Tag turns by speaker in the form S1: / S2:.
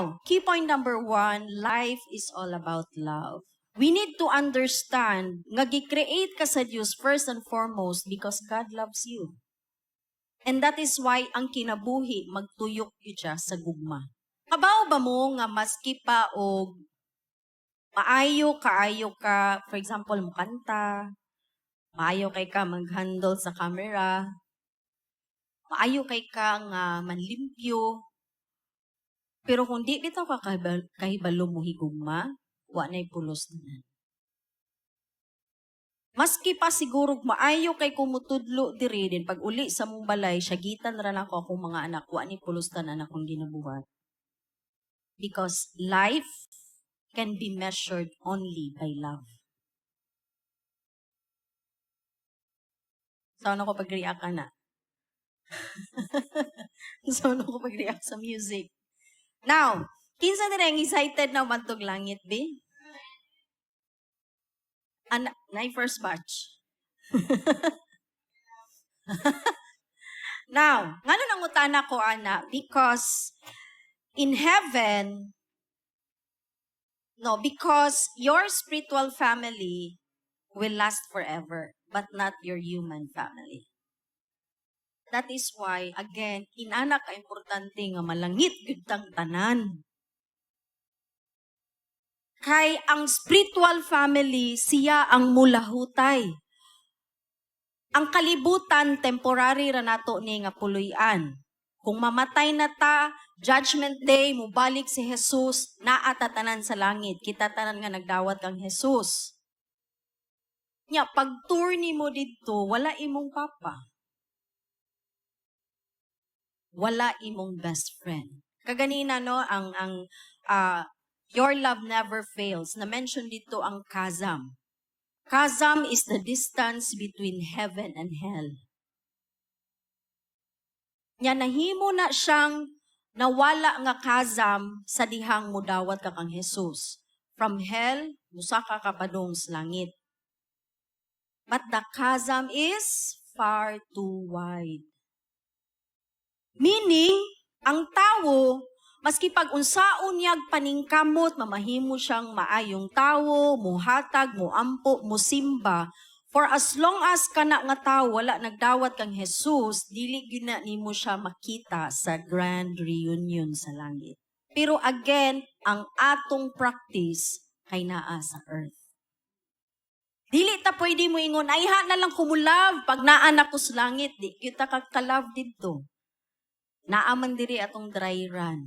S1: Now, key point number 1, life is all about love. We need to understand nga gi-create ka sa Dios first and foremost because God loves you. And that is why ang kinabuhi magtuyok yun siya sa gugma. Kabaw ba mo nga maski pa og maayo ka, for example, mo kanta, maayo kay ka mag-handle sa camera, maayo kay ka nga manlimpyo, pero kung di bitaw ka kahibalo mo higugma, wa na'y pulos na. Maski pa siguro maayo kay kumutudlo diri din pag uli sa mong balay, syagitan ra nako akong mga anak, wa ni pulos tanan akong ginabuhat. Because life can be measured only by love. So, ano ko pag-react ka na? So, ano ko pag-react sa music? Now, kinsa din ang excited na mantog langit, be? Na first batch. Now, ngano nang utana ko, ana? Because in heaven, because your spiritual family will last forever, but not your human family. That is why, again, inana ka importante nga malangit gyud tang tanan. Kay ang spiritual family, siya ang mulahutay. Ang kalibutan, temporary ra nato ni nga puloy-an. Kung mamatay na ta, Judgment Day, mubalik si Jesus, naa ta tanan sa langit. Kita tanan nga nagdawat kang Jesus. Nya, pag tour ni mo dito, wala imong papa. Wala imong best friend. Kaganina, no, your love never fails. Na-mention dito ang chasm. Chasm is the distance between heaven and hell. Nya, nahimo na siyang nawala nga chasm sa dihang mudawat ka kang Jesus. From hell, musaka ka padung sa langit. But the chasm is far too wide. Meaning, ang tao, maski pag unsaon niyag paningkamot, mamahimo siyang maayong tao, muhatag, muampo, musimba, for as long as kana nga tao wala nagdawat kang Jesus, dili gyud na nimo siya makita sa grand reunion sa langit. Pero again, ang atong practice kay naa sa earth. Dili ta pwede mo ingon, ayha na lang kumulab pag naa na ko sa langit, di kita ka-love dito. Naaman diri atong dry run.